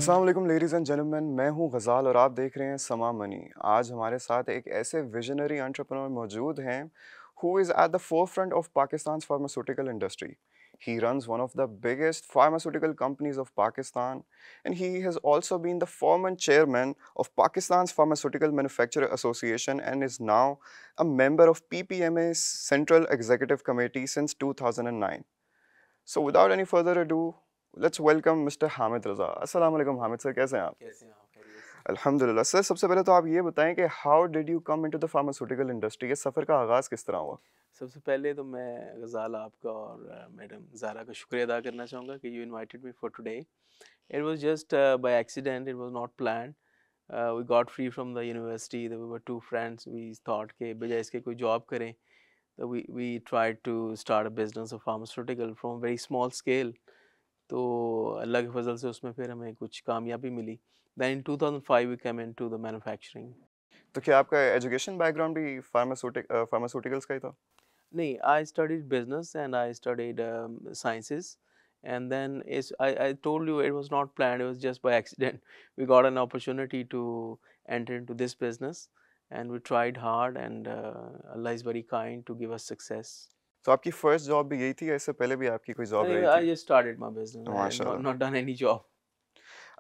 अस्सलाम वालेकुम ladies and gentleman, मैं हूं गज़ाल और आप देख रहे हैं समा मनी। आज हमारे साथ एक ऐसे विजनरी एंटरप्रेन्योर मौजूद हैं who is at the forefront of Pakistan's pharmaceutical industry. He runs one of the biggest pharmaceutical companies of Pakistan, and he has also been the former chairman of Pakistan's Pharmaceutical Manufacturer Association and is now a member of PPMA's Central Executive Committee since 2009. So without any further ado, let's welcome Mr. Hamid Raza. अस्सलाम वालेकुम Hamid sir, कैसे हैं आप? कैसे हैं आप? खैरियत से? अल्हम्दुलिल्लाह सर, सबसे पहले तो आप ये बताएं कि how did you come into the pharmaceutical industry? ये सफ़र का आगाज़ किस तरह हुआ? सबसे पहले तो मैं गज़ाल आपका और मैडम ज़ारा का शुक्रिया अदा करना चाहूँगा कि you invited me for today. It was just by accident, it was not planned. We got free from the university, we were two friends, we thought के बजाय इसके कोई जॉब करें, तो we tried to start a business of pharmaceutical from very small scale. तो अल्लाह के फज़ल से उसमें फिर हमें कुछ कामयाबी मिली। Then in 2005 we came into the manufacturing. तो क्या आपका एजुकेशन बैकग्राउंड भी फार्मास्यूटिकल्स का ही था? No, I studied business and I studied sciences. And then I told you it was not planned, it was just by accident. We got an opportunity to enter into this business and we tried hard and Allah is very kind to give us success. तो आपकी first job भी यही थी या इससे पहले भी आपकी कोई जॉब रही I थी? just started my business. I had not, माशाल्लाह। not done any job.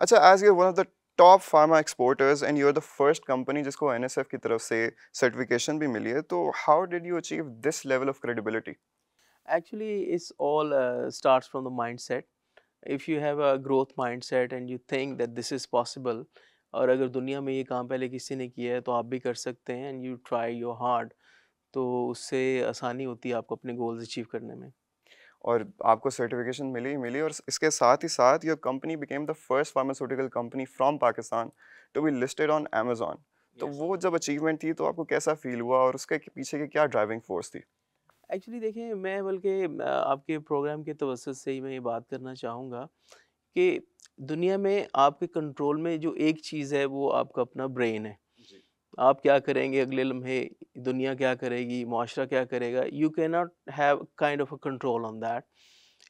अच्छा, as you one of the top pharma exporters and you are the first company जिसको एनएसएफ की तरफ से सर्टिफिकेशन भी मिली है, तो how did you achieve this level of credibility? Actually, it's all starts from the mindset. If you have a growth mindset and you think that this is possible, और अगर दुनिया में ये काम पहले किसी ने किया है तो आप भी कर सकते हैं and you try your hard, तो उससे आसानी होती है आपको अपने गोल्स अचीव करने में। और आपको सर्टिफिकेशन मिली ही मिली, और इसके साथ ही साथ your company became the first pharmaceutical company from Pakistan to be listed on Amazon. तो यस। वो जब अचीवमेंट थी तो आपको कैसा फील हुआ और उसके पीछे की क्या ड्राइविंग फोर्स थी? एक्चुअली देखिए, मैं बल्कि आपके प्रोग्राम के तवज्जुह से ही मैं ये बात करना चाहूँगा कि दुनिया में आपके कंट्रोल में जो एक चीज़ है वो आपका अपना ब्रेन है। जी। आप क्या करेंगे अगले लम्हे, दुनिया क्या करेगी, मुआशरा क्या करेगा, you can not have kind of a control on that.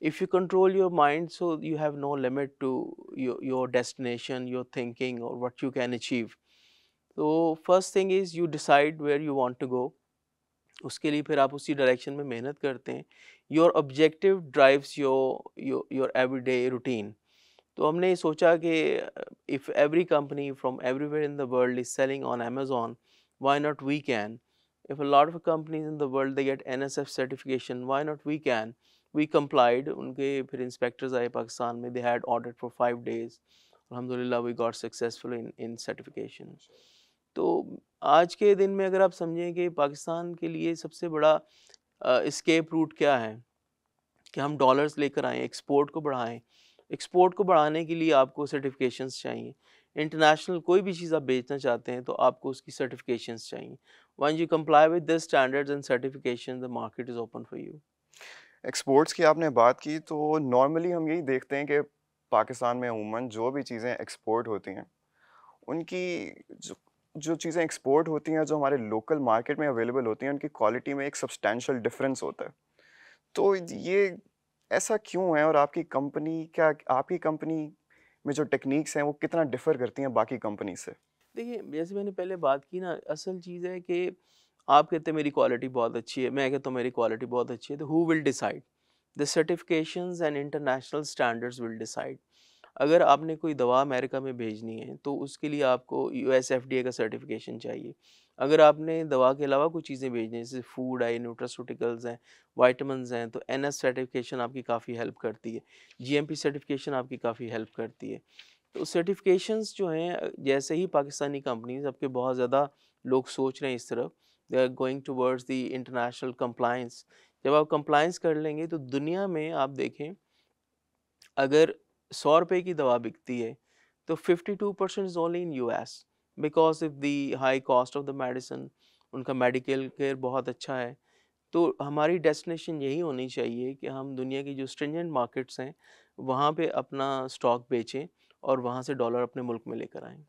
If you control your mind, so you have no limit to your destination, your thinking और व्हाट यू कैन अचीव। तो first thing is you decide where you want to go. उसके लिए फिर आप उसी direction में मेहनत करते हैं। Your objective drives your everyday routine. तो हमने ये सोचा कि if every company from everywhere in the world is selling on Amazon, why not we can? If a lot of companies in the world they get NSF certification, why not we can? We complied. उनके फिर inspectors आए पाकिस्तान में, they had audit for 5 days। अल्हम्दुलिल्लाह we got successful in certification. तो आज के दिन में अगर आप समझें कि पाकिस्तान के लिए सबसे बड़ा एस्केप रूट क्या है, कि हम डॉलर्स लेकर आएँ, एक्सपोर्ट को बढ़ाएँ। एक्सपोर्ट को बढ़ाने के लिए आपको सर्टिफ़िकेशंस चाहिए। इंटरनेशनल कोई भी चीज़ आप बेचना चाहते हैं तो आपको उसकी सर्टिफ़िकेशंस चाहिए। Once you comply with this standards and certification, the market is open for you. Exports की आपने बात की, तो नॉर्मली हम यही देखते हैं कि पाकिस्तान में अमूमन जो भी चीज़ें एक्सपोर्ट होती हैं, उनकी जो जो चीज़ें एक्सपोर्ट होती हैं, जो हमारे लोकल मार्केट में अवेलेबल होती हैं, उनकी क्वालिटी में एक सब्सटैंशियल डिफरेंस होता है। तो ये ऐसा क्यों है, और आपकी कंपनी में जो टेक्नीक्स हैं वो कितना डिफ़र करती हैं बाकी कंपनी से? देखिए, जैसे मैंने पहले बात की ना, असल चीज़ है कि आप कहते हैं मेरी क्वालिटी बहुत अच्छी है, मैं कहता हूँ मेरी क्वालिटी बहुत अच्छी है, तो who will decide? The certifications and international standards will decide. अगर आपने कोई दवा अमेरिका में भेजनी है तो उसके लिए आपको यूएसएफडीए का सर्टिफिकेशन चाहिए। अगर आपने दवा के अलावा कुछ चीज़ें भेजनी है, जैसे फूड है, न्यूट्रास्यूटिकल्स हैं, वाइटामिन्स हैं, तो एनएस सर्टिफिकेशन आपकी काफ़ी हेल्प करती है। जीएमपी सर्टिफिकेशन आपकी काफ़ी हेल्प करती है। तो सर्टिफिकेशंस जो हैं, जैसे ही पाकिस्तानी कंपनीज, अब के बहुत ज़्यादा लोग सोच रहे हैं इस तरफ, they are going towards the international compliance. जब आप कंप्लायंस कर लेंगे तो दुनिया में आप देखें, अगर 100 रुपए की दवा बिकती है तो 52% is only in US, because of the high cost of the medicine. उनका मेडिकल केयर बहुत अच्छा है। तो हमारी डेस्टिनेशन यही होनी चाहिए कि हम दुनिया की जो स्ट्रिंजेंट मार्केट्स हैं वहाँ पे अपना स्टॉक बेचें और वहाँ से डॉलर अपने मुल्क में लेकर आएँ।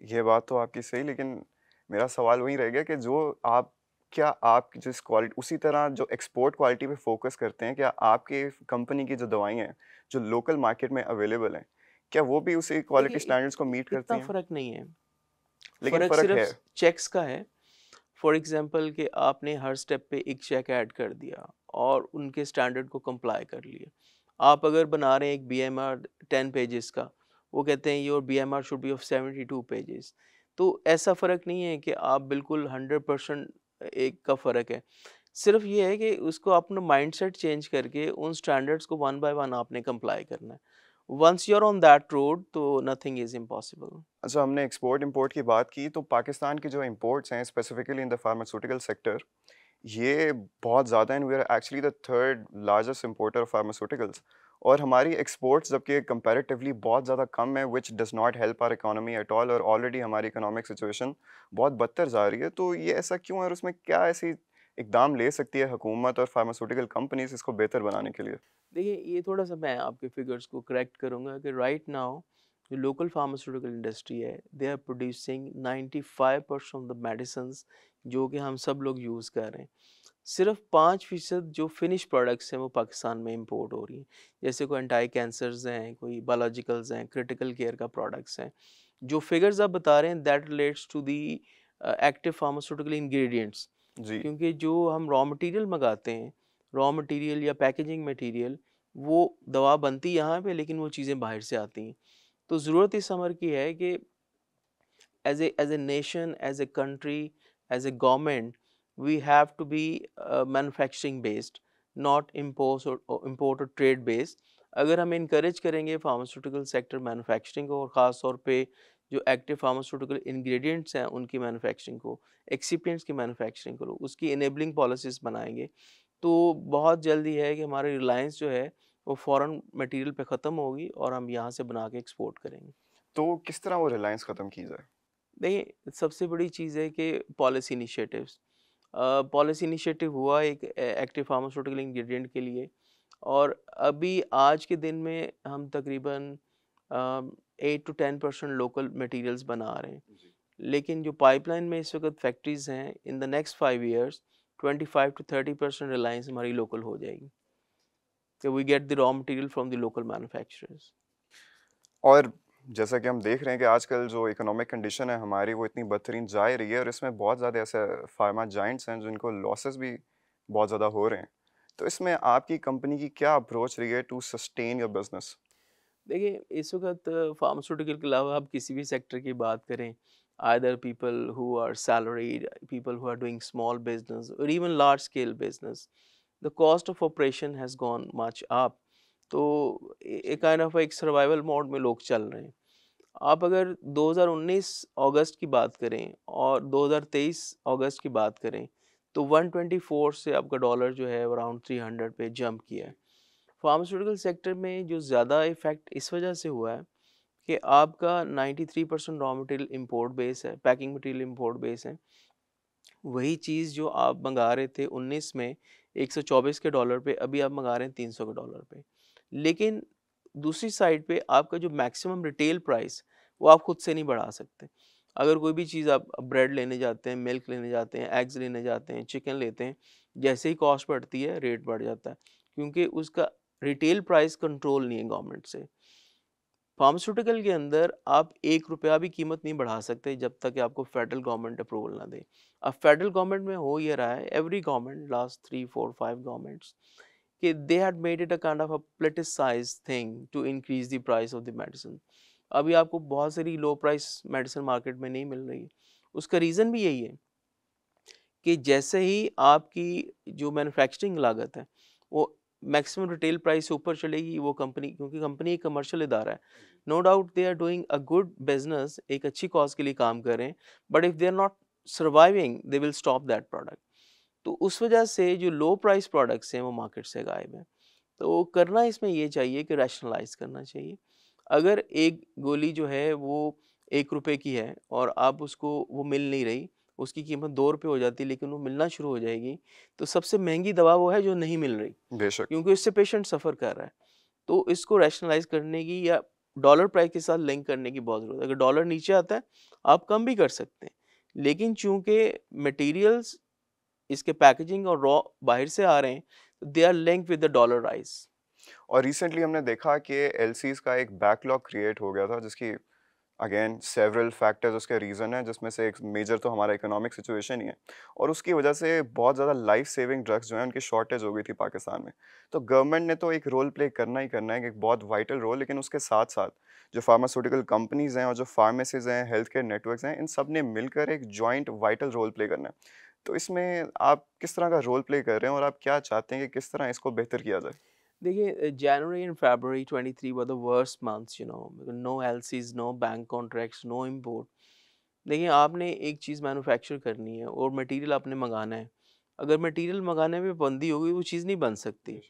ये बात तो आपकी सही, लेकिन मेरा सवाल वही रह गया कि जो आप क्या आप जिस क्वालिटी उसी तरह जो एक्सपोर्ट क्वालिटी पे फ़ोकस करते हैं, क्या आपके कंपनी की जो दवाएँ हैं, जो लोकल मार्केट में अवेलेबल हैं, क्या वो भी उसी क्वालिटी देखिए स्टैंडर्ड्स को मीट करती इतना हैं? फ़र्क नहीं है, लेकिन फ़र्क फ़र्क सिर्फ है। चेक्स का है। फॉर एग्ज़ाम्पल कि आपने हर स्टेप पे एक चेक ऐड कर दिया और उनके स्टैंडर्ड को कंप्लाई कर लिया। आप अगर बना रहे हैं एक बीएमआर 10 पेजेस का, वो कहते हैं your BMR should be of 72 pages. तो ऐसा फ़र्क नहीं है कि आप बिल्कुल 100% एक का फ़र्क है। सिर्फ ये है कि उसको अपना माइंडसेट चेंज करके उन स्टैंडर्ड्स को वन बाय वन आपने कंप्लाई करना है। Once you are on that road तो नथिंग इज़ इम्पॉसिबल। अच्छा, हमने एक्सपोर्ट इंपोर्ट की बात की, तो पाकिस्तान के जो इंपोर्ट्स हैं specifically in the pharmaceutical sector, ये बहुत ज़्यादा हैं। We are actually the third largest importer of pharmaceuticals. और हमारी एक्सपोर्ट्स जबकि कंपैरेटिवली बहुत ज़्यादा कम है, which does not help our economy at all, और ऑलरेडी हमारी इकोनॉमिक सिचुएशन बहुत बदतर जा रही है। तो ये ऐसा क्यों है और उसमें क्या ऐसी इकदाम ले सकती है हुकूमत और फार्मास्यूटिकल कंपनीज इसको बेहतर बनाने के लिए? देखिए ये थोड़ा-सा मैं आपके फिगर्स को करेक्ट करूँगा कि राइट नाउ जो लोकल फार्मास्यूटिकल इंडस्ट्री है, they are producing 95% of the medicines जो कि हम सब लोग यूज़ कर रहे हैं। सिर्फ 5% जो फिनिश प्रोडक्ट्स हैं वो पाकिस्तान में इंपोर्ट हो रही हैं। जैसे कोई एंटी कैंसर्स हैं, कोई बायोलॉजिकल्स हैं, क्रिटिकल केयर का प्रोडक्ट्स हैं। जो फिगर्स आप बता रहे हैं that relates to the active pharmaceutical ingredients, जी। क्योंकि जो हम रॉ मटेरियल मंगाते हैं, रॉ मटेरियल या पैकेजिंग मटेरियल, वो दवा बनती यहाँ पे लेकिन वो चीज़ें बाहर से आती हैं। तो ज़रूरत इस अमर की है कि as a nation, as a country, as a government, we have to be manufacturing based, not import or trade based. अगर हम इनकरेज करेंगे फार्मास्यूटिकल सेक्टर मैन्युफैक्चरिंग को और ख़ास तौर पे जो एक्टिव फार्मास्यूटिकल इंग्रेडिएंट्स हैं उनकी मैन्युफैक्चरिंग को, एक्सिपिएंट्स की मैन्युफैक्चरिंग को, उसकी इनेबलिंग पॉलिसीज़ बनाएंगे, तो बहुत जल्दी है कि हमारी रिलायंस जो है वो फॉरेन मटेरियल पे ख़त्म होगी और हम यहाँ से बना के एक्सपोर्ट करेंगे। तो किस तरह वो रिलायंस ख़त्म की जाए? देखिए, सबसे बड़ी चीज़ है कि पॉलिसी इनिशिएटिव्स। पॉलिसी इनिशिएटिव हुआ एक एक्टिव फार्मास्यूटिकल इंग्रेडिएंट के लिए, और अभी आज के दिन में हम तकरीबन 8 टू 10% लोकल मटेरियल्स बना रहे हैं। जी। लेकिन जो पाइपलाइन में इस वक़्त फैक्ट्रीज़ हैं, in the next 5 years 25 to 30% reliance हमारी लोकल हो जाएगी। कि we get the raw material from the local manufacturers. और जैसा कि हम देख रहे हैं कि आजकल जो इकोनॉमिक कंडीशन है हमारी, वो इतनी बदतरीन जा ही रही है, और इसमें बहुत ज़्यादा ऐसे फार्मा जाइंट्स हैं जिनको लॉसेस भी बहुत ज़्यादा हो रहे हैं। तो इसमें आपकी कंपनी की क्या अप्रोच रही है टू सस्टेन योर बिजनेस? देखिए, इस वक़्त फार्मास्यूटिकल के अलावा आप किसी भी सेक्टर की बात करें, either people who are salaried, people who are doing small business और even large scale business, the cost of operation has gone much up. तो ए काइंड ऑफ एक सर्वाइवल मोड में लोग चल रहे हैं। आप अगर 2019 अगस्त की बात करें और 2023 अगस्त की बात करें, तो 124 से आपका डॉलर जो है अराउंड 300 पे जंप किया है। फार्मास्यूटिकल सेक्टर में जो ज़्यादा इफ़ेक्ट इस वजह से हुआ है कि आपका 93% रॉ मटेरियल इंपोर्ट बेस है, पैकिंग मटेरियल इंपोर्ट बेस है। वही चीज़ जो आप मंगा रहे थे 19 में 124 के डॉलर पे, अभी आप मंगा रहे हैं 300 के डॉलर पे। लेकिन दूसरी साइड पे आपका जो मैक्सिमम रिटेल प्राइस, वो आप खुद से नहीं बढ़ा सकते। अगर कोई भी चीज़ आप ब्रेड लेने जाते हैं, मिल्क लेने जाते हैं, एग्स लेने जाते हैं, चिकन लेते हैं, जैसे ही कॉस्ट बढ़ती है, रेट बढ़ जाता है। क्योंकि उसका रिटेल प्राइस कंट्रोल नहीं है गवर्नमेंट से। फार्मास्यूटिकल के अंदर आप 1 रुपया भी कीमत नहीं बढ़ा सकते जब तक कि आपको फेडरल गवर्नमेंट अप्रूवल ना दे। अब फेडरल गवर्नमेंट में हो ये रहा है, एवरी गवर्नमेंट लास्ट 3, 4, 5 गवर्नमेंट्स, कि they had made it a kind of a politicized thing to increase the price of the medicine. अभी आपको बहुत सारी लो प्राइस मेडिसिन मार्केट में नहीं मिल रही है। उसका रीज़न भी यही है कि जैसे ही आपकी जो मैन्युफैक्चरिंग लागत है, वो मैक्सिमम रिटेल प्राइस से ऊपर चलेगी, वो कंपनी, क्योंकि कंपनी एक कमर्शियल इदारा है, no doubt they are doing a good business, एक अच्छी कॉज के लिए काम कर रहे हैं, but if they are not surviving they will stop that product. तो उस वजह से जो लो प्राइस प्रोडक्ट्स हैं वो मार्केट से गायब हैं। तो करना इसमें ये चाहिए कि रैशनलाइज़ करना चाहिए। अगर एक गोली जो है वो 1 रुपए की है और आप उसको, वो मिल नहीं रही, उसकी कीमत 2 रुपए हो जाती है लेकिन वो मिलना शुरू हो जाएगी, तो सबसे महँगी दवा वो है जो नहीं मिल रही, बेशक। क्योंकि इससे पेशेंट सफ़र कर रहा है। तो इसको रैशनलाइज़ करने की या डॉलर प्राइस के साथ लिंक करने की बहुत ज़रूरत है। अगर डॉलर नीचे आता है, आप कम भी कर सकते हैं। लेकिन चूँकि मटीरियल्स, इसके पैकेजिंग और रॉ बाहर से आ रहे हैं, they are linked with the dollar rise. और रिसेंटली हमने देखा कि एलसीज़ का एक बैकलॉग क्रिएट हो गया था, जिसकी अगेन सेवरल फैक्टर्स उसके रीज़न है, जिसमें से एक मेजर तो हमारा इकोनॉमिक सिचुएशन ही है, और उसकी वजह से बहुत ज़्यादा लाइफ सेविंग ड्रग्स जो हैं उनकी शॉर्टेज हो गई थी पाकिस्तान में। तो गवर्नमेंट ने तो एक रोल प्ले करना ही करना है, एक बहुत वाइटल रोल, लेकिन उसके साथ साथ जो फार्मास्यूटिकल कंपनीज़ हैं और जो फार्मेसीज़ हैं, हेल्थ केयर नेटवर्क्स हैं, इन सब ने मिलकर एक जॉइंट वाइटल रोल प्ले करना है। तो इसमें आप किस तरह का रोल प्ले कर रहे हैं और आप क्या चाहते हैं कि किस तरह इसको बेहतर किया जाए? देखिए, January and February 23 were the worst months, no LCs, no bank contracts, no import. देखिए, आपने एक चीज़ मैन्युफैक्चर करनी है और मटेरियल आपने मंगाना है। अगर मटेरियल मंगाने में पाबंदी होगी, वो चीज़ नहीं बन सकती।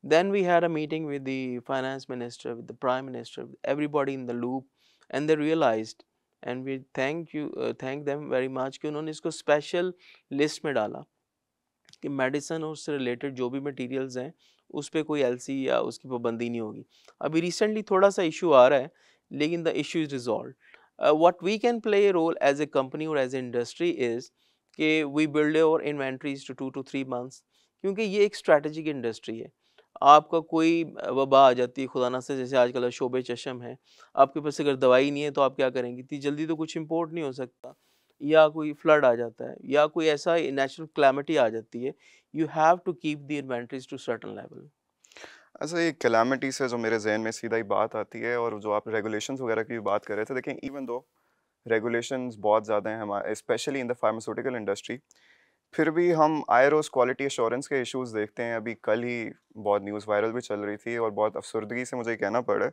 Then we had a meeting with the finance minister, with the prime minister, everybody in the loop, and they realised, and we thank them very much कि उन्होंने इसको स्पेशल लिस्ट में डाला कि मेडिसिन और उससे रिलेटेड जो भी मटेरियल्स हैं, उस पे कोई एलसी या उसकी पाबंदी नहीं होगी। अभी रिसेंटली थोड़ा-सा इश्यू आ रहा है, लेकिन the issue is resolved. What we can play a role as a company और एज़ अ इंडस्ट्री इज़ कि we build our inventories to 2 to 3 months, क्योंकि ये एक स्ट्रैटेजिक इंडस्ट्री है। आपका कोई वबा आ जाती है खुदा ना से, जैसे आजकल शोबे चश्म है, आपके पास अगर दवाई नहीं है तो आप क्या करेंगे? इतनी जल्दी तो कुछ इम्पोर्ट नहीं हो सकता, या कोई फ्लड आ जाता है या कोई ऐसा नेचुरल कैलामिटी आ जाती है, you have to keep the inventories to certain level. अच्छा, ये कैलामिटी से जो मेरे ज़हन में सीधा ही बात आती है, और जो आप रेगुलेशंस वगैरह की भी बात कर रहे थे, देखें इवन दो रेगुलेशंस बहुत ज़्यादा हैं हमारे, specially in the pharmaceutical industry, फिर भी हम आयरोस क्वालिटी एश्योरेंस के इश्यूज़ देखते हैं। अभी कल ही बहुत न्यूज़ वायरल भी चल रही थी, और बहुत अफसरदगी से मुझे ये कहना पड़ा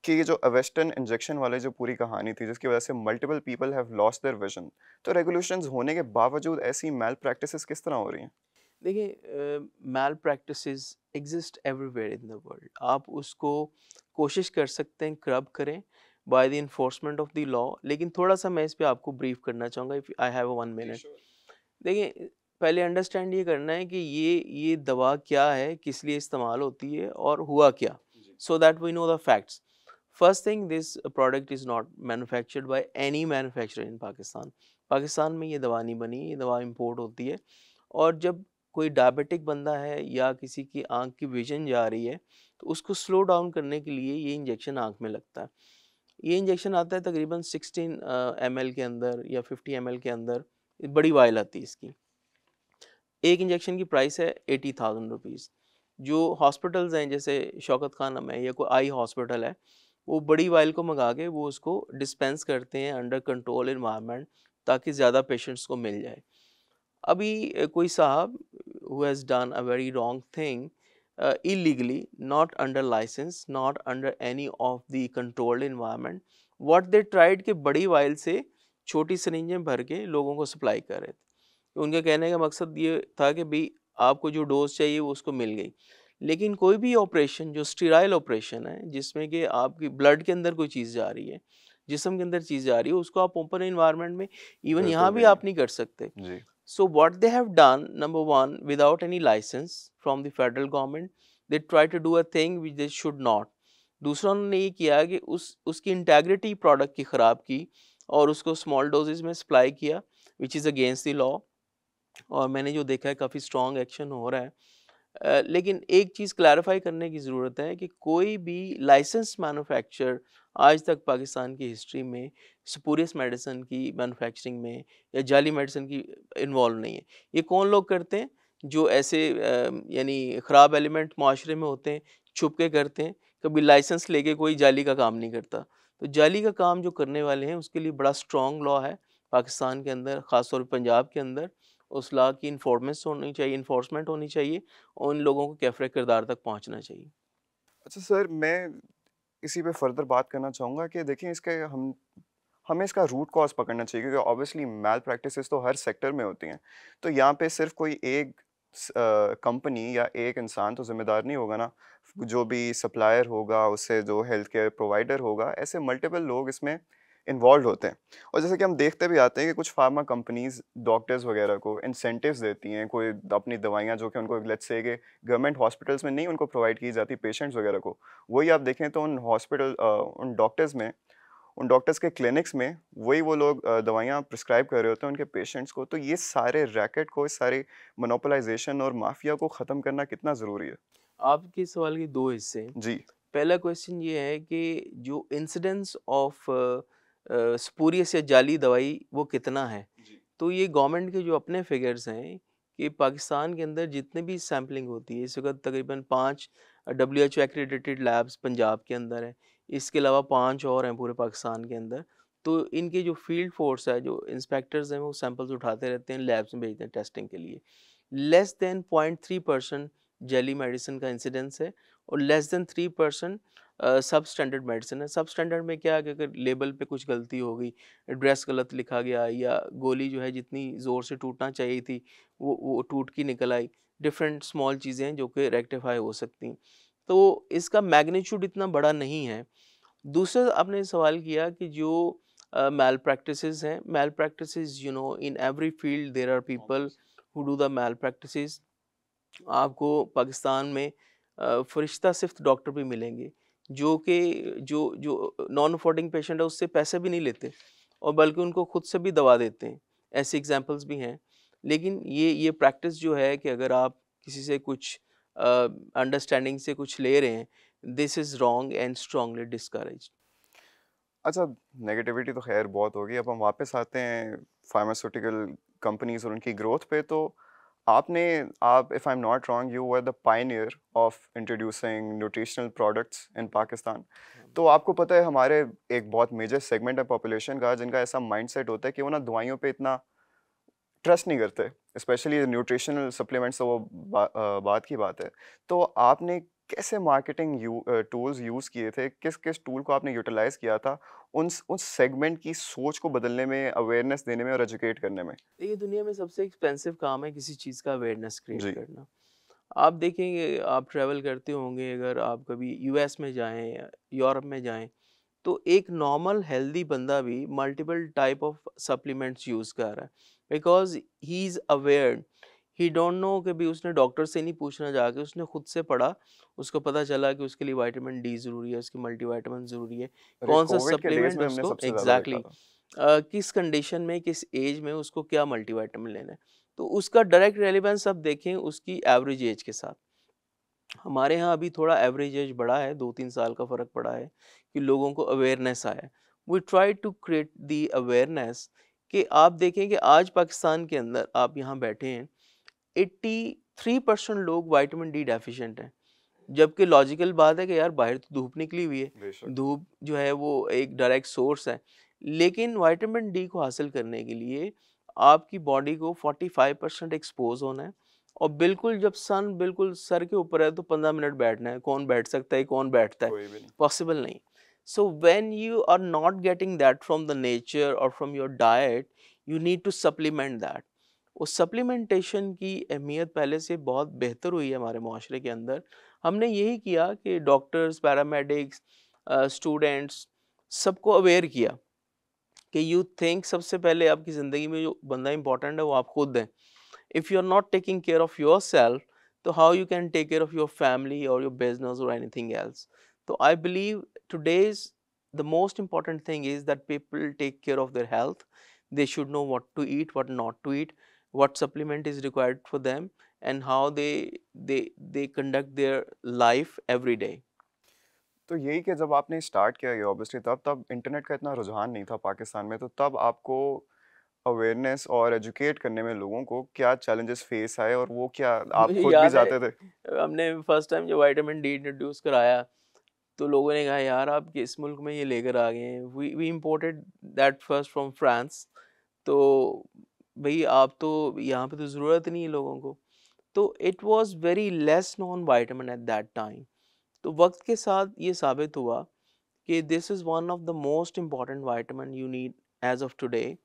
कि ये जो अवेस्टन इंजेक्शन वाले जो पूरी कहानी थी, जिसकी वजह से multiple people have lost their vision, तो रेगुलेशंस होने के बावजूद ऐसी मैल प्रैक्टिसेस किस तरह हो रही हैं? देखिए, malpractices exist everywhere in the world. आप उसको कोशिश कर सकते हैं कर्ब करें by the enforcement of the law, लेकिन थोड़ा सा मैं इस पे आपको ब्रीफ करना चाहूँगा, इफ़ आई हैव 1 मिनट। देखिए, पहले अंडरस्टैंड ये करना है कि ये दवा क्या है, किस लिए इस्तेमाल होती है और हुआ क्या, so that we know the facts. First thing, this product is not manufactured by any manufacturer in Pakistan. Pakistan में ये दवा नहीं बनी, ये दवा इम्पोर्ट होती है। और जब कोई डायबिटिक बंदा है या किसी की आँख की विज़न जा रही है, तो उसको स्लो डाउन करने के लिए ये इंजेक्शन आँख में लगता है। ये इंजेक्शन आता है तकरीबन 16 एमएल के अंदर या 50 एमएल के अंदर, बड़ी वायल आती है इसकी। एक इंजेक्शन की प्राइस है 80,000 रुपीज़। जो हॉस्पिटल्स हैं जैसे शौकत खानम है या कोई आई हॉस्पिटल है, वो बड़ी वायल को मँगा के वो उसको डिस्पेंस करते हैं अंडर कंट्रोल एनवायरनमेंट, ताकि ज़्यादा पेशेंट्स को मिल जाए। अभी कोई साहब who has done a very wrong thing, illegally, not under license, not under any of the controlled environment, what they tried कि बड़ी वाइल से छोटी सिरिंजें भर के लोगों को सप्लाई कर रहे थे। उनके कहने का मकसद ये था कि भाई आपको जो डोज चाहिए वो उसको मिल गई। लेकिन कोई भी ऑपरेशन जो स्टेराइल ऑपरेशन है, जिसमें कि आपकी ब्लड के अंदर कोई चीज़ जा रही है, जिस्म के अंदर चीज़ जा रही है, उसको आप ओपन एनवायरनमेंट में इवन बिल्कुल यहाँ भी भी नहीं। आप नहीं कर सकते। जी। So what they have done, number one, without any license from the federal government, they try to do a thing which they should not. दूसरा उन्होंने ये किया कि उसकी इंटेग्रिटी प्रोडक्ट की ख़राब की और उसको स्मॉल डोजेज में सप्लाई किया, which is against the law. और मैंने जो देखा है काफ़ी स्ट्रॉन्ग एक्शन हो रहा है। लेकिन एक चीज़ क्लैरिफाई करने की ज़रूरत है कि कोई भी लाइसेंस मैन्युफैक्चर आज तक पाकिस्तान की हिस्ट्री में स्पूरियस मेडिसिन की मैन्युफैक्चरिंग में या जाली मेडिसिन की इन्वॉल्व नहीं है। ये कौन लोग करते हैं? जो ऐसे यानी ख़राब एलिमेंट माशरे में होते हैं, छुप के करते हैं। कभी लाइसेंस लेके कोई जाली का काम नहीं करता। तो जाली का काम जो करने वाले हैं उसके लिए बड़ा स्ट्रॉन्ग लॉ है पाकिस्तान के अंदर, ख़ास तौर पे पंजाब के अंदर। उस लॉ की इन्फोर्समेंट होनी चाहिए, और उन लोगों को कैफ़रे किरदार तक पहुँचना चाहिए। अच्छा सर, मैं इसी पे फर्दर बात करना चाहूँगा कि देखिए इसके हमें इसका रूट कॉज़ पकड़ना चाहिए, क्योंकि ऑब्वियसली मैल प्रैक्टिसेस तो हर सेक्टर में होती हैं। तो यहाँ पे सिर्फ़ कोई एक कंपनी या एक इंसान तो ज़िम्मेदार नहीं होगा ना। जो भी सप्लायर होगा, उससे जो हेल्थ केयर प्रोवाइडर होगा, ऐसे मल्टीपल लोग इसमें इन्वॉल्व्ड होते हैं। और जैसे कि हम देखते भी आते हैं कि कुछ फार्मा कंपनीज़ डॉक्टर्स वगैरह को इंसेंटिव्स देती हैं, कोई अपनी दवाइयाँ जो कि उनको लेट्स से कि गवर्नमेंट हॉस्पिटल्स में नहीं उनको प्रोवाइड की जाती पेशेंट्स वगैरह को, वही आप देखें तो उन डॉक्टर्स में, उन डॉक्टर्स के क्लिनिक्स में वही वो लोग दवाइयाँ प्रिस्क्राइब कर रहे होते हैं उनके पेशेंट्स को। तो ये सारे रैकेट को, इस सारे मोनोपोलाइजेशन और माफिया को ख़त्म करना कितना ज़रूरी है? आपके सवाल के दो हिस्से हैं। जी। पहला क्वेश्चन ये है कि जो इंसिडेंस ऑफ स्पूरियस या जाली दवाई वो कितना है? जी। तो ये गवर्नमेंट के जो अपने फिगर्स हैं कि पाकिस्तान के अंदर जितने भी सैंपलिंग होती है इस वक्त तकरीबन 5 WHO एक्रेडिटेड लैब्स पंजाब के अंदर है। इसके अलावा 5 और हैं पूरे पाकिस्तान के अंदर। तो इनके जो फील्ड फोर्स है, जो इंस्पेक्टर्स हैं, वो सैंपल्स उठाते रहते हैं, लैब्स में भेजते हैं टेस्टिंग के लिए। लेस देन 0.3% जेली मेडिसिन का इंसिडेंस है और लेस देन 3% सब स्टैंडर्ड मेडिसिन है। सब स्टैंडर्ड में क्या है कि अगर लेबल पे कुछ गलती हो गई, एड्रेस गलत लिखा गया या गोली जो है जितनी ज़ोर से टूटना चाहिए थी वो टूट के निकल आई। डिफरेंट स्मॉल चीज़ें हैं जो कि रेक्टिफाई हो सकती हैं। तो इसका मैग्नीट्यूड इतना बड़ा नहीं है। दूसरा आपने सवाल किया कि जो मैल प्रैक्टिसेस हैं, malpractices in every field there are people who do the malpractices. आपको पाकिस्तान में फरिश्ता सिर्फ डॉक्टर भी मिलेंगे जो कि जो जो नॉन अफोर्डिंग पेशेंट है उससे पैसे भी नहीं लेते और बल्कि उनको खुद से भी दवा देते हैं। ऐसे एग्जांपल्स भी हैं। लेकिन ये प्रैक्टिस जो है कि अगर आप किसी से कुछ अंडरस्टैंडिंग से कुछ ले रहे हैं, this is wrong and strongly discouraged. अच्छा, नेगेटिविटी तो खैर बहुत होगी। अब हम वापस आते हैं फार्मास्यूटिकल कंपनीज और उनकी ग्रोथ पे। तो आप, if I am not wrong, you were the Pioneer of introducing nutritional products in Pakistan. तो आपको पता है हमारे एक बहुत मेजर सेगमेंट है पॉपुलेशन का जिनका ऐसा माइंडसेट होता है कि वो ना दवाइयों पे इतना ट्रस्ट नहीं करते, स्पेशली न्यूट्रिशनल सप्लीमेंट्स। तो वो बात की बात है। तो आपने कैसे मार्केटिंग टूल्स यूज़ किए थे? किस किस टूल को आपने यूटिलाइज़ किया था उस सेगमेंट की सोच को बदलने में, अवेयरनेस देने में और एजुकेट करने में? ये दुनिया में सबसे एक्सपेंसिव काम है किसी चीज़ का अवेयरनेस क्रिएट जी। करना। आप देखेंगे, आप ट्रैवल करते होंगे, अगर आप कभी यूएस में जाएँ या यूरोप में जाएँ, तो एक नॉर्मल हेल्दी बंदा भी multiple type of supplements use कर रहा है because he is aware. He don't know कि भी उसने डॉक्टर से नहीं पूछना जाके, उसने खुद से पढ़ा, उसको पता चला कि उसके लिए विटामिन डी ज़रूरी है, उसकी मल्टीविटामिन ज़रूरी है, अरे, कौन-सा कोविड के डेज़ सप्लीमेंट में हमने उसको सबसे ज़्यादा देखा एग्ज़ैक्टली था। किस कंडीशन में, किस एज में उसको क्या मल्टीविटामिन लेना है। तो उसका डायरेक्ट रेलेवेंस आप देखें उसकी एवरेज एज के साथ। हमारे यहाँ अभी थोड़ा एवरेज एज बढ़ा है, 2-3 साल का फ़र्क पड़ा है कि लोगों को अवेयरनेस आया है। We try to create the awareness कि आप देखें कि आज पाकिस्तान के अंदर आप यहाँ बैठे हैं, 83% लोग विटामिन डी डेफिशिएंट हैं। जबकि लॉजिकल बात है कि यार बाहर तो धूप निकली हुई है, बेशक। धूप जो है वो एक डायरेक्ट सोर्स है। लेकिन विटामिन डी को हासिल करने के लिए आपकी बॉडी को 45% एक्सपोज़ होना है और बिल्कुल जब सन बिल्कुल सर के ऊपर है तो 15 मिनट बैठना है। कौन बैठ सकता है, कौन बैठता है? कोई भी नहीं। पॉसिबल नहीं। So when you are not getting that from the nature और from your diet, you need to supplement that. उस सप्लीमेंटेशन की अहमियत पहले से बहुत बेहतर हुई है हमारे माशरे के अंदर। हमने यही किया कि डॉक्टर्स, पैरामेडिक्स, स्टूडेंट्स सबको अवेयर किया कि यू थिंक सबसे पहले आपकी ज़िंदगी में जो बंदा इंपॉर्टेंट है वो आप खुद हैं। If you are not taking care of yourself, तो how you can take care of your family or your business or anything else. So I believe today's the most important thing is that people take care of their health. They should know what to eat, what not to eat, what supplement is required for them, and how they conduct their life every day. तो यही कि जब आपने start किया ये obviously तब तब internet का इतना रुझान नहीं था पाकिस्तान में। तो तब आपको अवेयरनेस और एजुकेट करने में लोगों को क्या चैलेंजेस फेस आए और वो क्या आप मुझे खुद भी याद है जाते थे? हमने फर्स्ट टाइम जो विटामिन डी इंट्रोड्यूस कराया तो लोगों ने कहा यार आप किस मुल्क में ये लेकर आ गए हैं। We imported that first from France. तो भई आप तो यहाँ पे तो ज़रूरत नहीं है लोगों को। तो it was very less known vitamin at that time. तो वक़्त के साथ ये साबित हुआ कि this is one of the most important vitamin you need as of today.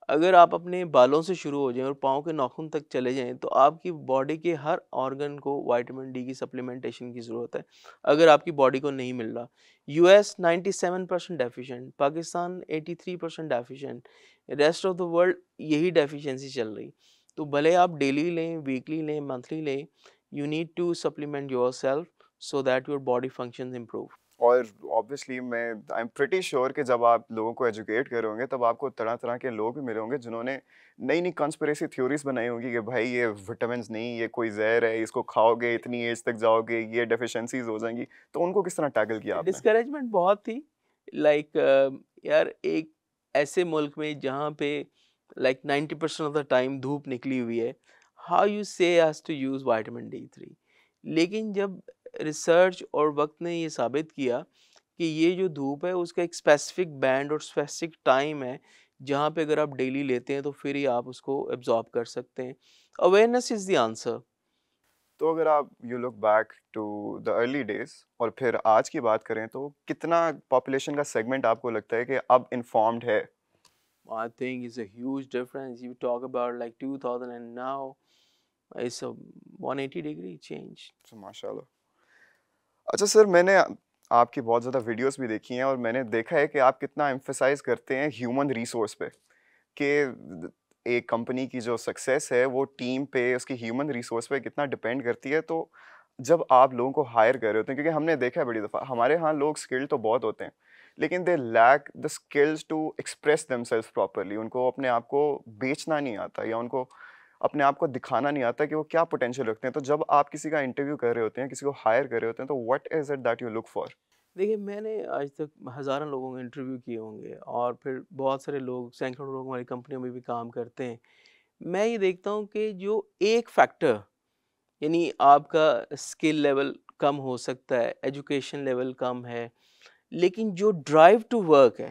अगर आप अपने बालों से शुरू हो जाएँ और पाँव के नाखून तक चले जाएँ, तो आपकी बॉडी के हर ऑर्गन को विटामिन डी की सप्लीमेंटेशन की ज़रूरत है, अगर आपकी बॉडी को नहीं मिल रहा। US 97% deficient, Pakistan 83% deficient, rest of the world यही डेफिशिएंसी चल रही। तो भले आप डेली लें, वीकली लें, मंथली लें, you need to supplement yourself so that your body functions improve. और ऑब्वियसली मैं आई एम प्रिटी श्योर कि जब आप लोगों को एजुकेट कर रहे होंगे तब आपको तरह तरह के लोग भी मिले होंगे जिन्होंने नई नई कॉन्स्पिरेसी थ्योरीज बनाई होंगी कि भाई ये विटामिन नहीं, ये कोई जहर है, इसको खाओगे इतनी एज तक जाओगे, ये डेफिशिएंसीज हो जाएंगी। तो उनको किस तरह टैकल किया आपने? डिस्करेजमेंट बहुत थी। लाइक यार, एक ऐसे मुल्क में जहाँ पे लाइक 90% ऑफ द टाइम धूप निकली हुई है, how you say has to use vitamin D3। लेकिन जब रिसर्च और वक्त ने ये साबित किया कि ये जो धूप है उसका एक स्पेसिफिक बैंड और स्पेसिफिक टाइम है जहाँ पे अगर आप डेली लेते हैं तो फिर ही आप उसको एब्जॉर्ब कर सकते हैं। Awareness is the answer. तो अगर आप you look back to the early days और फिर आज की बात करें तो कितना पॉपुलेशन का सेगमेंट आपको लगता है कि अब इन्फॉर्म्ड है? I think it's a huge difference. You talk about like 2000 and now it's a 180-degree change. माशाल्लाह। अच्छा सर, मैंने आपकी बहुत ज़्यादा वीडियोस भी देखी हैं और मैंने देखा है कि आप कितना एम्फेसाइज करते हैं ह्यूमन रिसोर्स पे, कि एक कंपनी की जो सक्सेस है वो टीम पे, उसकी ह्यूमन रिसोर्स पे कितना डिपेंड करती है। तो जब आप लोगों को हायर कर रहे होते हैं, क्योंकि हमने देखा है बड़ी दफ़ा हमारे यहाँ लोग स्किल्ड तो बहुत होते हैं लेकिन they lack the skills to express themselves properly. उनको अपने आप को बेचना नहीं आता या उनको अपने आप को दिखाना नहीं आता कि वो क्या पोटेंशियल रखते हैं। तो जब आप किसी का इंटरव्यू कर रहे होते हैं, किसी को हायर कर रहे होते हैं, तो what is it that you look for? देखिए, मैंने आज तक हज़ारों लोगों के इंटरव्यू किए होंगे और फिर बहुत सारे लोग, सैकड़ों लोग हमारी कंपनियों में भी काम करते हैं। मैं ये देखता हूँ कि जो एक फैक्टर, यानी आपका स्किल लेवल कम हो सकता है, एजुकेशन लेवल कम है, लेकिन जो ड्राइव टू वर्क है,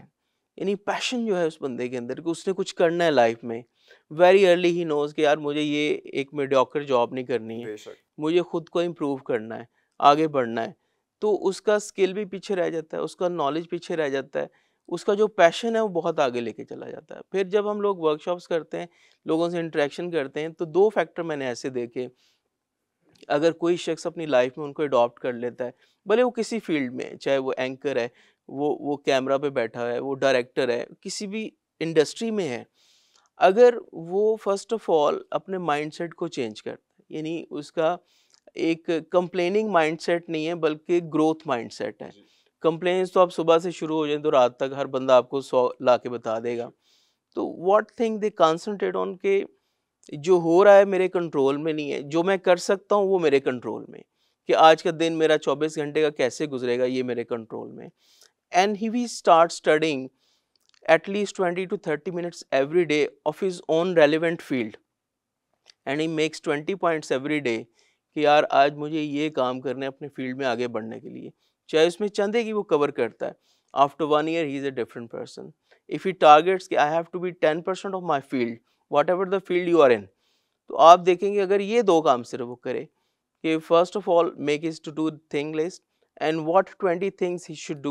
यानी पैशन जो है उस बंदे के अंदर कि उसने कुछ करना है लाइफ में, वेरी अर्ली ही नोज कि यार मुझे ये एक मीडियोकर जॉब नहीं करनी है, बेशक। मुझे खुद को इम्प्रूव करना है, आगे बढ़ना है। तो उसका स्किल भी पीछे रह जाता है, उसका नॉलेज पीछे रह जाता है, उसका जो पैशन है वो बहुत आगे लेके चला जाता है। फिर जब हम लोग वर्कशॉप्स करते हैं, लोगों से इंटरेक्शन करते हैं, तो दो फैक्टर मैंने ऐसे देखे। अगर कोई शख्स अपनी लाइफ में उनको अडॉप्ट कर लेता है, भले वो किसी फील्ड में, चाहे वो एंकर है, वो कैमरा पे बैठा है, वो डायरेक्टर है, किसी भी इंडस्ट्री में है, अगर वो फर्स्ट ऑफ ऑल अपने माइंडसेट को चेंज करता है, यानी उसका एक कंप्लेनिंग माइंडसेट नहीं है बल्कि ग्रोथ माइंडसेट है। जी। कंप्लेंट्स तो आप सुबह से शुरू हो जाए तो रात तक हर बंदा आपको 100 ला के बता देगा। तो what thing they concentrate on के जो हो रहा है मेरे कंट्रोल में नहीं है, जो मैं कर सकता हूँ वो मेरे कंट्रोल में, कि आज का दिन मेरा 24 घंटे का कैसे गुजरेगा ये मेरे कंट्रोल में। And he we start studying at least 20 to 30 minutes every day of his own relevant field, and he makes 20 points every day कि यार आज मुझे ये काम करने हैं अपने फील्ड में आगे बढ़ने के लिए, चाहे उसमें चंदे की वो कवर करता है। After 1 year he is a different person. If he targets कि I have to be 10% of my field, whatever the field you are in, तो आप देखेंगे अगर ये दो काम सिर्फ वो करे कि first of all make his to do thing list and what 20 things he should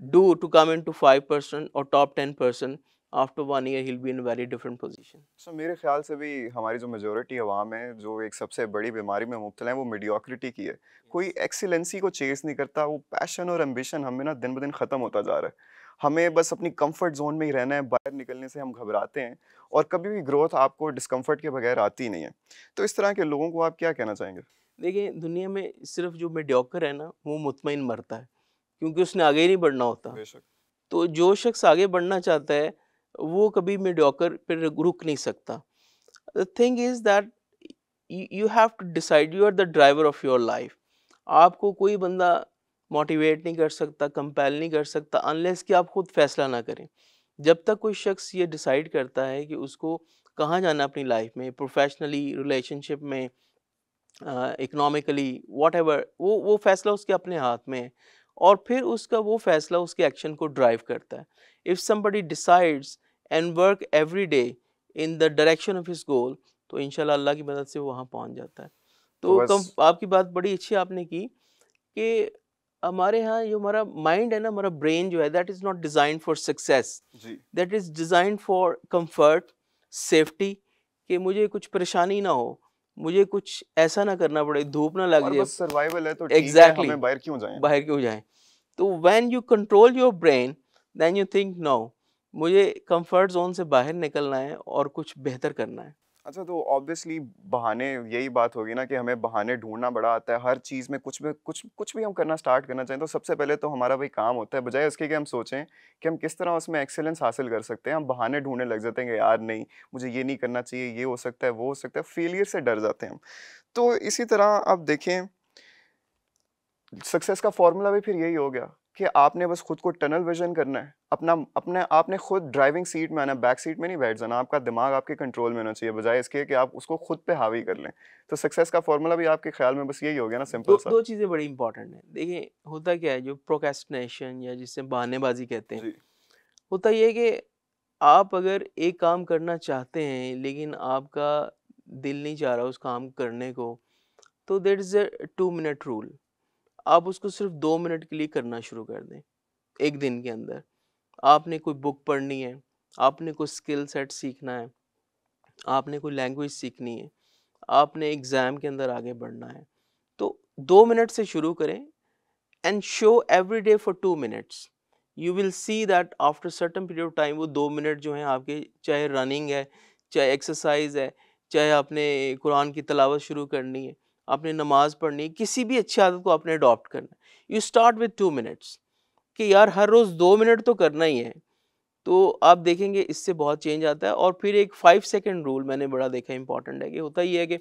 do to come into 5% और top 10%, after 1 year he'll be in a very different position. So मेरे ख्याल से भी हमारी जो मेजोरिटी अवाम है जो एक सबसे बड़ी बीमारी में मुब्तला है वो मीडियोक्रिटी की है। कोई एक्सीलेंसी को चेस नहीं करता। वो पैशन और एम्बिशन हमें ना दिन ब दिन ख़त्म होता जा रहा है। हमें बस अपनी कंफर्ट जोन में ही रहना है, बाहर निकलने से हम घबराते हैं और कभी भी ग्रोथ आपको डिस्कम्फर्ट के बगैर आती ही नहीं है। तो इस तरह के लोगों को आप क्या कहना चाहेंगे? देखिए, दुनिया में सिर्फ जो मेडियोकर है ना वो मुतमईन मरता है, क्योंकि उसने आगे ही नहीं बढ़ना होता। बेशक। तो जो शख्स आगे बढ़ना चाहता है वो कभी मेडियोकर पर रुक नहीं सकता। The thing is that you have to decide, you are the driver of your life. आपको कोई बंदा मोटिवेट नहीं कर सकता, कंपेल नहीं कर सकता अनलेस कि आप खुद फैसला ना करें। जब तक कोई शख्स ये डिसाइड करता है कि उसको कहाँ जाना अपनी लाइफ में, प्रोफेशनली, रिलेशनशिप में, इकोनॉमिकली, व्हाटएवर, वो फैसला उसके अपने हाथ में है और फिर उसका वो फैसला उसके एक्शन को ड्राइव करता है। If somebody decides and work every day in the direction of his goal, तो इंशाल्लाह अल्लाह की मदद से वो वहाँ पहुँच जाता है। तो तो कम बस। आपकी बात बड़ी अच्छी आपने की कि हमारे यहाँ जो हमारा माइंड है ना, हमारा ब्रेन जो है, that is not designed for success, जी। That is designed for comfort, safety, कि मुझे कुछ परेशानी ना हो, मुझे कुछ ऐसा ना करना पड़े, धूप ना लग और जाए। बस सर्वाइवल है तो ठीक है, एग्जैक्टली, हमें बाहर क्यों जाएं? बाहर क्यों जाएं? तो when you control your brain, then you think no, मुझे कंफर्ट जोन से बाहर निकलना है और कुछ बेहतर करना है। अच्छा, तो ऑब्वियसली बहाने, यही बात होगी ना कि हमें बहाने ढूँढना बड़ा आता है, हर चीज़ में कुछ भी हम करना स्टार्ट करना चाहें, तो सबसे पहले तो हमारा वही काम होता है, बजाय उसके कि हम सोचें कि हम किस तरह उसमें एक्सीलेंस हासिल कर सकते हैं, हम बहाने ढूँढने लग जाते हैं कि यार नहीं, मुझे ये नहीं करना चाहिए, ये हो सकता है, वो हो सकता है, फेलियर से डर जाते हैं हम। तो इसी तरह आप देखें, सक्सेस का फॉर्मूला भी फिर यही हो गया कि आपने बस खुद को टनल विजन करना है, अपना अपने आपने खुद ड्राइविंग सीट में आना है, बैक सीट में नहीं बैठ जाना, आपका दिमाग आपके कंट्रोल में होना चाहिए, बजाय इसके कि आप उसको खुद पे हावी कर लें। तो सक्सेस का फॉर्मूला भी आपके ख्याल में बस यही हो गया ना, सिंपल दो सा? दो चीज़ें बड़ी इंपॉर्टेंट हैं। देखिए, होता क्या है, जो प्रोक्रेस्टिनेशन या जिसे बहानेबाज़ी कहते हैं, जी। होता ये है कि आप अगर एक काम करना चाहते हैं, लेकिन आपका दिल नहीं चाह रहा उस काम को करने को, तो there is a 2 minute rule. आप उसको सिर्फ़ 2 मिनट के लिए करना शुरू कर दें, 1 दिन के अंदर। आपने कोई बुक पढ़नी है, आपने कोई स्किल सेट सीखना है, आपने कोई लैंग्वेज सीखनी है, आपने एग्ज़ाम के अंदर आगे बढ़ना है। तो 2 मिनट से शुरू करें and show every day for 2 minutes. You will see that after certain period of time वो 2 मिनट जो हैं आपके, चाहे रनिंग है, चाहे एक्सरसाइज़ है, चाहे आपने कुरान की तिलावत शुरू करनी है, आपने नमाज़ पढ़नी है, किसी भी अच्छी आदत को आपने अडॉप्ट करना है। यू स्टार्ट विद 2 मिनट्स कि यार हर रोज़ 2 मिनट तो करना ही है। तो आप देखेंगे इससे बहुत चेंज आता है। और फिर एक 5 सेकंड रूल मैंने बड़ा देखा इम्पोर्टेंट है, कि होता ये है कि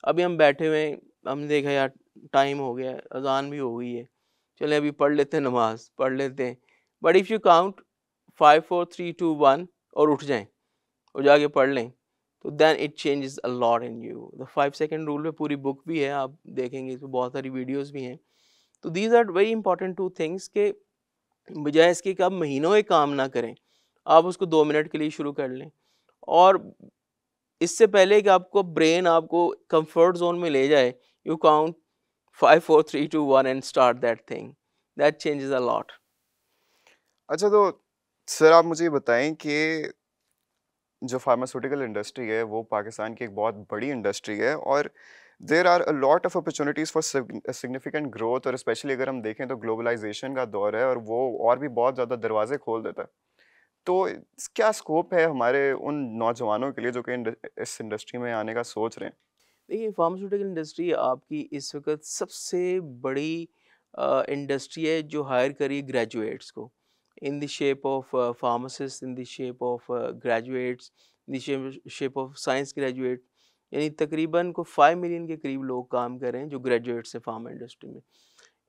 अभी हम बैठे हुए हैं, हमने देखा यार टाइम हो गया है, अज़ान भी हो गई है, चलें अभी पढ़ लेते हैं, नमाज़ पढ़ लेते हैं। बट इफ़ यू काउंट 5 4 3 2 1 और उठ जाएँ और जाके पढ़ लें, तो then it changes a lot in you. The 5 second rule में पूरी बुक भी है, आप देखेंगे तो बहुत सारी वीडियोज़ भी हैं। तो these are very important 2 things के बजाय इसके कि आप महीनों एक काम ना करें, आप उसको 2 मिनट के लिए शुरू कर लें। और इससे पहले कि आपको ब्रेन आपको कंफर्ट ज़ोन में ले जाए, you count 5 4 3 2 1 and start that thing. That changes a lot. अच्छा, तो सर आप मुझे ये बताएँ कि जो फार्मास्यूटिकल इंडस्ट्री है, वो पाकिस्तान की एक बहुत बड़ी इंडस्ट्री है और there are a lot of opportunities for significant growth, और स्पेशली अगर हम देखें तो ग्लोबलाइजेशन का दौर है और वो और भी बहुत ज़्यादा दरवाजे खोल देता है। तो क्या स्कोप है हमारे उन नौजवानों के लिए जो कि इस इंडस्ट्री में आने का सोच रहे हैं? देखिए, फार्मास्यूटिकल इंडस्ट्री आपकी इस वक़्त सबसे बड़ी इंडस्ट्री है जो हायर कर रही है ग्रेजुएट्स को, in the shape of pharmacist, in the shape of graduates, in the shape of science graduate. यानी तकरीबन को 5 मिलियन के करीब लोग काम कर रहे हैं जो ग्रेजुएट्स हैं फार्मा इंडस्ट्री में।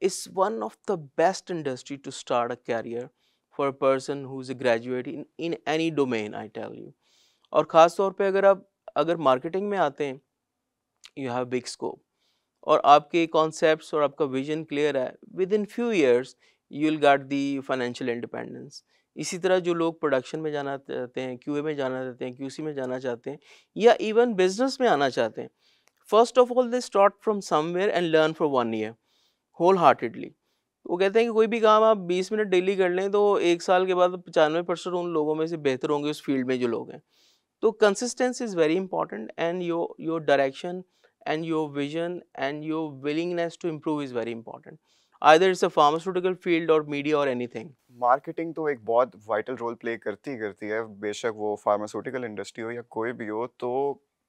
It's one of the best industry to start a career for a person who is a graduate in in any domain, I tell you. और ख़ास तौर पे अगर मार्केटिंग में आते हैं, यू हैव बिग स्कोप। और आपके कॉन्सेप्ट्स और आपका विजन क्लियर है, with in few years you will get the financial independence. इसी तरह जो लोग प्रोडक्शन में जाना चाहते हैं, क्यूए में जाना चाहते हैं, क्यूसी में जाना चाहते हैं, या इवन बिजनेस में आना चाहते हैं, first of all they start from somewhere and learn for 1 year wholeheartedly. वो कहते हैं कि कोई भी काम आप 20 मिनट डेली कर लें, तो 1 साल के बाद 95% उन लोगों में से बेहतर होंगे उस फील्ड में जो लोग हैं। तो consistency is very important, and your direction and your vision and your willingness to improve is very important, either it's a pharmaceutical field or media or anything. Marketing तो एक बहुत वाइटल रोल प्ले करती ही करती है, बेशक वो pharmaceutical industry हो या कोई भी हो। तो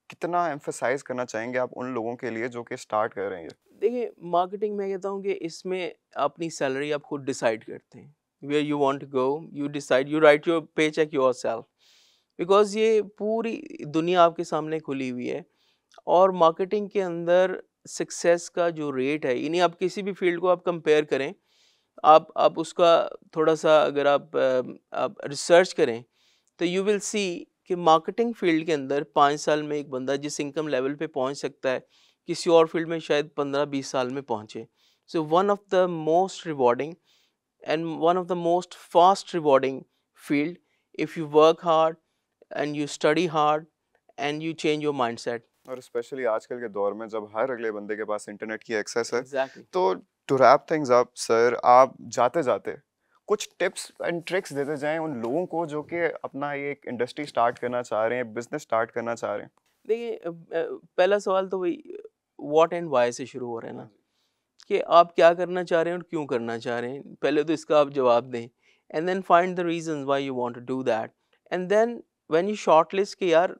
कितना एम्फसाइज करना चाहेंगे आप उन लोगों के लिए जो कि स्टार्ट कर रहे हैं ये? देखिए, मार्केटिंग में कहता हूँ कि इसमें अपनी सैलरी आप खुद डिसाइड करते हैं, where you want to go, you decide, you write your pay cheque yourself, because ये पूरी दुनिया आपके सामने खुली हुई है। और मार्केटिंग के अंदर सक्सेस का जो रेट है, यानी आप किसी भी फील्ड को आप कंपेयर करें, आप उसका थोड़ा-सा अगर आप रिसर्च करें, तो यू विल सी कि मार्केटिंग फील्ड के अंदर 5 साल में एक बंदा जिस इनकम लेवल पे पहुंच सकता है, किसी और फील्ड में शायद 15-20 साल में पहुंचे। So one of the most rewarding and one of the most fast rewarding field, if you work hard and you study hard and you change your mindset. और स्पेशली आजकल के दौर में जब हर अगले बंदे के पास इंटरनेट की एक्सेस है। एग्जैक्टली। तो to wrap things up sir, आप जाते जाते कुछ टिप्स एंड ट्रिक्स देते जाएं उन लोगों को जो कि अपना ये एक इंडस्ट्री स्टार्ट करना चाह रहे हैं, बिजनेस स्टार्ट करना चाह रहे हैं। देखिए, पहला सवाल तो वही व्हाट एंड व्हाई से शुरू हो रहा है हाँ ना, जी। कि आप क्या करना चाह रहे हैं और क्यों करना चाह रहे हैं। पहले तो इसका आप जवाब दें, and then find the reasons why you want to do that, and then when you shortlist कि यार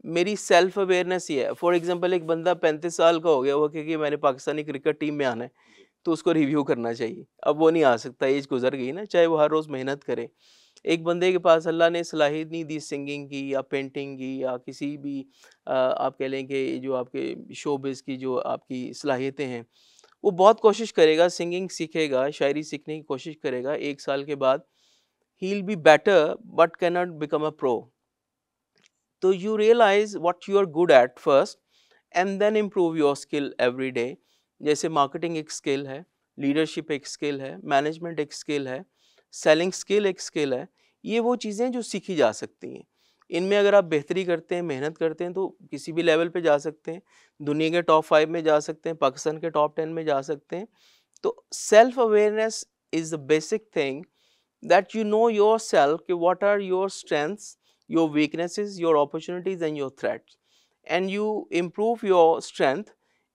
मेरी सेल्फ अवेयरनेस ही है। फॉर एग्जांपल एक बंदा 35 साल का हो गया, वो कहे कि मैंने पाकिस्तानी क्रिकेट टीम में आना है, तो उसको रिव्यू करना चाहिए। अब वो नहीं आ सकता, एज गुजर गई ना, चाहे वो हर रोज़ मेहनत करे। एक बंदे के पास अल्लाह ने सलाहियत नहीं दी सिंगिंग की या पेंटिंग की या किसी भी आप कह लें कि जो आपके शोबिज़ की जो आपकी सलाहियतें हैं, वो बहुत कोशिश करेगा, सिंगिंग सीखेगा, शायरी सीखने की कोशिश करेगा। 1 साल के बाद ही will be better but can not become a pro. तो you realize what you are good at first and then improve your skill every day. जैसे मार्केटिंग एक स्किल है, लीडरशिप एक स्किल है, मैनेजमेंट एक स्किल है, सेलिंग स्किल एक skill है। ये वो चीज़ें जो सीखी जा सकती हैं। इनमें अगर आप बेहतरी करते हैं, मेहनत करते हैं, तो किसी भी लेवल पे जा सकते हैं। दुनिया के टॉप 5 में जा सकते हैं, पाकिस्तान के टॉप 10 में जा सकते हैं। तो self awareness is the basic thing, that you know yourself कि what are your strengths, your weaknesses, your opportunities and your threats, and you improve your strength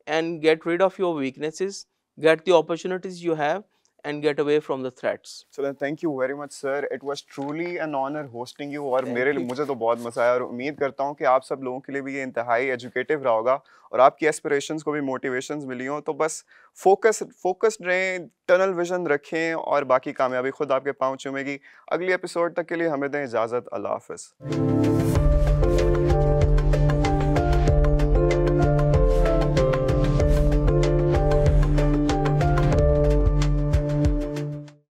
and get rid of your weaknesses, get the opportunities you have and get away from the threats. So then thank you very much sir, it was truly an honor hosting you और मेरे Thank लिए you. मुझे तो बहुत मज़ा आया और उम्मीद करता हूँ कि आप सब लोगों के लिए भी ये इंतहाई एजुकेटिव रहा होगा और आपकी एस्पिरेशंस को भी मोटिवेशंस मिली हों। तो बस फोकस्ड रहें, टनल विजन रखें और बाकी कामयाबी खुद आपके पाँव चूमेगी। अगली एपिसोड तक के लिए हमें दें इजाज़त। अल्लाह हाफ़िज़।